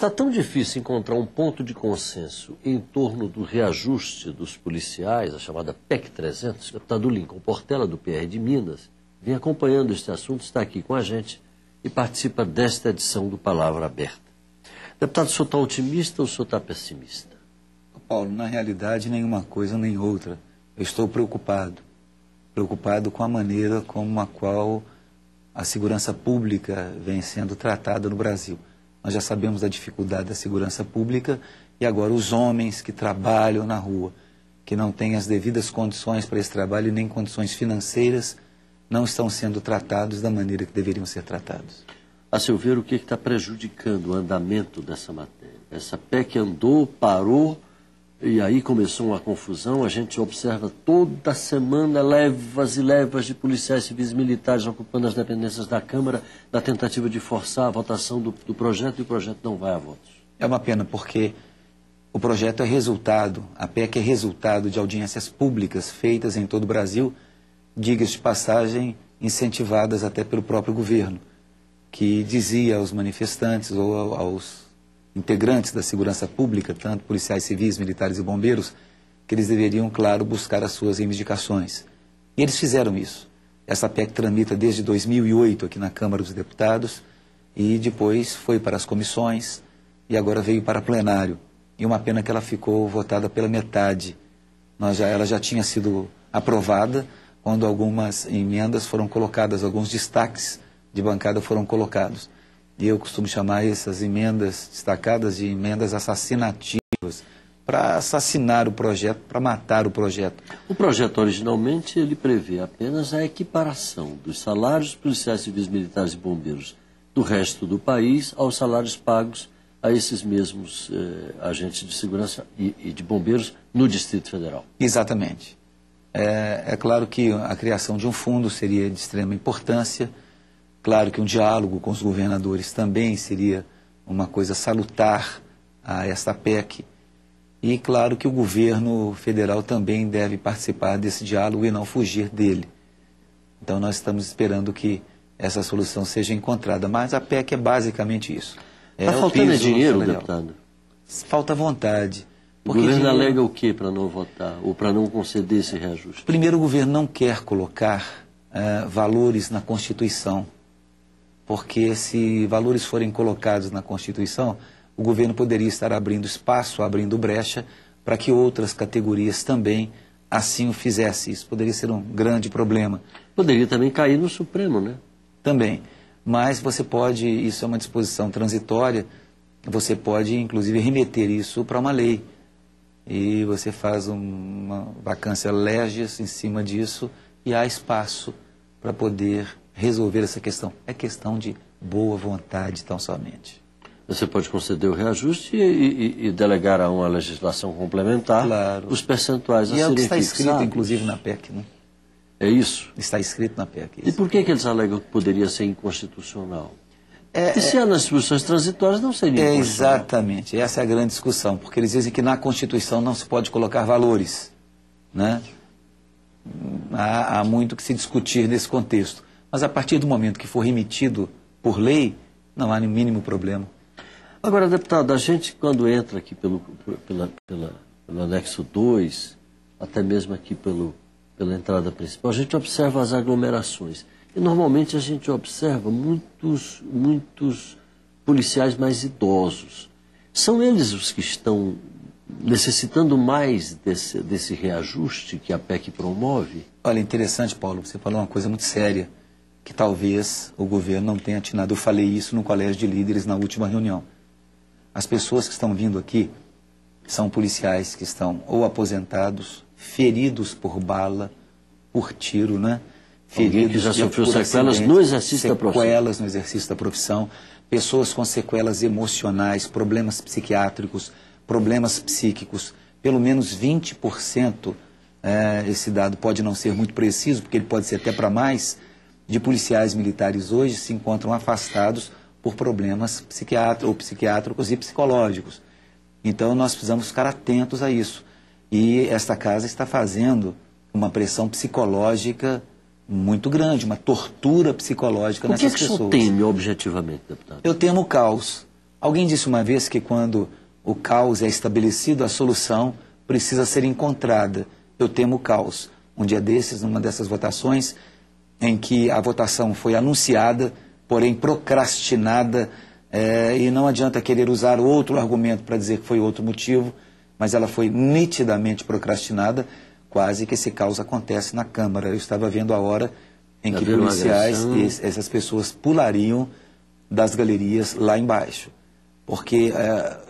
está tão difícil encontrar um ponto de consenso em torno do reajuste dos policiais, a chamada PEC 300, o deputado Lincoln Portela, do PR de Minas, vem acompanhando este assunto, está aqui com a gente e participa desta edição do Palavra Aberta. Deputado, o senhor está otimista ou o senhor está pessimista? Paulo, na realidade, nenhuma coisa nem outra. Eu estou preocupado com a maneira como a qual a segurança pública vem sendo tratada no Brasil. Nós já sabemos da dificuldade da segurança pública e agora os homens que trabalham na rua, que não têm as devidas condições para esse trabalho e nem condições financeiras, não estão sendo tratados da maneira que deveriam ser tratados. A seu ver, o que está prejudicando o andamento dessa matéria? Essa PEC andou, parou, e aí começou uma confusão. A gente observa toda semana levas e levas de policiais civis e militares ocupando as dependências da Câmara na tentativa de forçar a votação do projeto, e o projeto não vai a votos. É uma pena, porque o projeto é resultado, a PEC é resultado de audiências públicas feitas em todo o Brasil, diga-se de passagem, incentivadas até pelo próprio governo, que dizia aos manifestantes ou aos integrantes da segurança pública, tanto policiais civis, militares e bombeiros, que eles deveriam, claro, buscar as suas reivindicações. E eles fizeram isso. Essa PEC tramita desde 2008 aqui na Câmara dos Deputados e depois foi para as comissões e agora veio para plenário. E uma pena que ela ficou votada pela metade. Ela já tinha sido aprovada quando algumas emendas foram colocadas, alguns destaques de bancada foram colocados. E eu costumo chamar essas emendas destacadas de emendas assassinativas, para assassinar o projeto, para matar o projeto. O projeto, originalmente, ele prevê apenas a equiparação dos salários dos policiais civis, militares e bombeiros do resto do país aos salários pagos a esses mesmos agentes de segurança e de bombeiros no Distrito Federal. Exatamente. É claro que a criação de um fundo seria de extrema importância. Claro que um diálogo com os governadores também seria uma coisa salutar a esta PEC. E claro que o governo federal também deve participar desse diálogo e não fugir dele. Então nós estamos esperando que essa solução seja encontrada. Mas a PEC é basicamente isso. Está faltando dinheiro, deputado? Falta vontade. O governo alega o quê para não votar ou para não conceder esse reajuste? Primeiro, o governo não quer colocar valores na Constituição. Porque se valores forem colocados na Constituição, o governo poderia estar abrindo espaço, abrindo brecha, para que outras categorias também assim o fizessem. Isso poderia ser um grande problema. Poderia também cair no Supremo, né? Também. Mas você pode, isso é uma disposição transitória, você pode inclusive remeter isso para uma lei. E você faz uma vacância legis em cima disso e há espaço para poder resolver essa questão. É questão de boa vontade, tão somente. Você pode conceder o reajuste e delegar a uma legislação complementar, claro, os percentuais a serem fixados. E é o que está escrito, inclusive, na PEC, né? É isso? Está escrito na PEC. E por que eles alegam que poderia ser inconstitucional? E se há nas disposições transitórias, não seria inconstitucional? Exatamente. Essa é a grande discussão, porque eles dizem que na Constituição não se pode colocar valores, né? Há muito que se discutir nesse contexto. Mas a partir do momento que for remetido por lei, não há nenhum mínimo problema. Agora, deputado, a gente quando entra aqui pelo anexo 2, até mesmo aqui pela entrada principal, a gente observa as aglomerações. E normalmente a gente observa muitos policiais mais idosos. São eles os que estão necessitando mais desse reajuste que a PEC promove? Olha, interessante, Paulo, você falou uma coisa muito séria, que talvez o governo não tenha atinado. Eu falei isso no Colégio de Líderes na última reunião. As pessoas que estão vindo aqui são policiais que estão ou aposentados, feridos por bala, por tiro, né? Feridos que já sofreu sequelas no exercício da profissão. Sequelas no exercício da profissão, pessoas com sequelas emocionais, problemas psiquiátricos, problemas psíquicos, pelo menos 20%, esse dado pode não ser muito preciso, porque ele pode ser até para mais, de policiais militares hoje se encontram afastados por problemas psiquiátricos e psicológicos. Então nós precisamos ficar atentos a isso. E esta casa está fazendo uma pressão psicológica muito grande, uma tortura psicológica nessas pessoas. O que o senhor teme objetivamente, deputado? Eu temo o caos. Alguém disse uma vez que quando o caos é estabelecido, a solução precisa ser encontrada. Eu temo o caos. Um dia desses, numa dessas votações, em que a votação foi anunciada, porém procrastinada, e não adianta querer usar outro argumento para dizer que foi outro motivo, mas ela foi nitidamente procrastinada, quase que esse caos acontece na Câmara. Eu estava vendo a hora em que policiais e essas pessoas pulariam das galerias lá embaixo, porque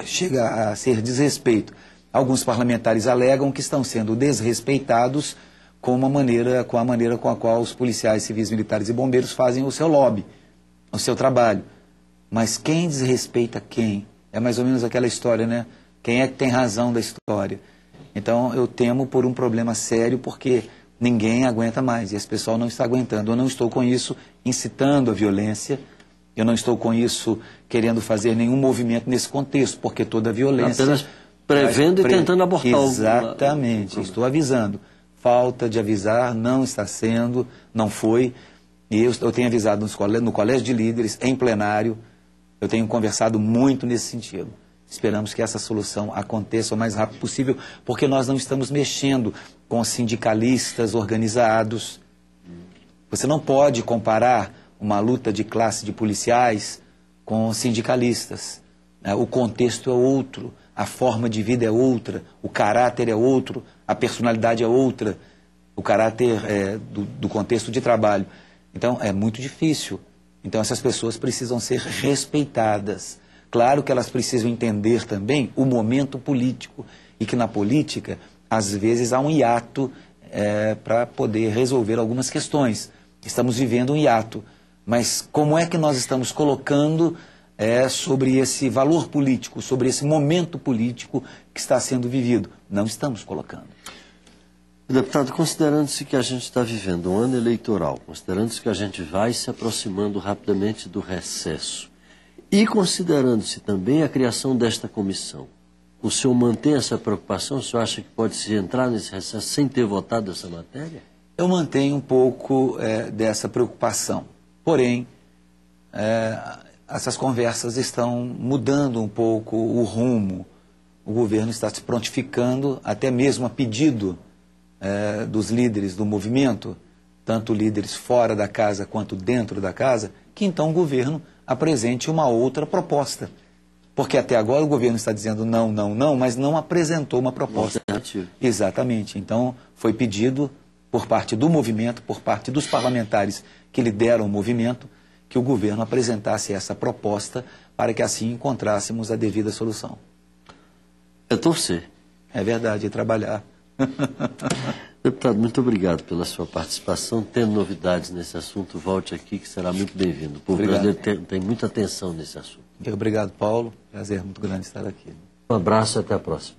chega a ser desrespeito. Alguns parlamentares alegam que estão sendo desrespeitados com a maneira com a qual os policiais civis, militares e bombeiros fazem o seu lobby, o seu trabalho. Mas quem desrespeita quem? É mais ou menos aquela história, né? Quem é que tem razão da história? Então eu temo por um problema sério, porque ninguém aguenta mais e esse pessoal não está aguentando. Eu não estou com isso incitando a violência, eu não estou com isso querendo fazer nenhum movimento nesse contexto, porque toda violência... Apenas prevendo e tentando abortar o... Exatamente, estou avisando. Falta de avisar, não está sendo, não foi. E eu tenho avisado no colégio de líderes, em plenário, eu tenho conversado muito nesse sentido. Esperamos que essa solução aconteça o mais rápido possível, porque nós não estamos mexendo com sindicalistas organizados. Você não pode comparar uma luta de classe de policiais com sindicalistas. O contexto é outro, a forma de vida é outra, o caráter é outro, a personalidade é outra, o caráter do contexto de trabalho. Então, é muito difícil. Então, essas pessoas precisam ser respeitadas. Claro que elas precisam entender também o momento político e que na política, às vezes, há um hiato para poder resolver algumas questões. Estamos vivendo um hiato, mas como é que nós estamos colocando sobre esse valor político, sobre esse momento político que está sendo vivido? Não estamos colocando. Deputado, considerando-se que a gente está vivendo um ano eleitoral, considerando-se que a gente vai se aproximando rapidamente do recesso, e considerando-se também a criação desta comissão, o senhor mantém essa preocupação? O senhor acha que pode-se entrar nesse recesso sem ter votado essa matéria? Eu mantenho um pouco dessa preocupação. Porém, essas conversas estão mudando um pouco o rumo. O governo está se prontificando, até mesmo a pedido dos líderes do movimento, tanto líderes fora da casa quanto dentro da casa, que então o governo apresente uma outra proposta. Porque até agora o governo está dizendo não, não, não, mas não apresentou uma proposta. Exatamente. Então foi pedido por parte do movimento, por parte dos parlamentares que lideram o movimento, que o governo apresentasse essa proposta para que assim encontrássemos a devida solução. É torcer. É verdade, é trabalhar. Deputado, muito obrigado pela sua participação. Tendo novidades nesse assunto, volte aqui, que será muito bem-vindo. O povo brasileiro tem muita atenção nesse assunto. Obrigado, Paulo. Prazer muito grande estar aqui. Um abraço e até a próxima.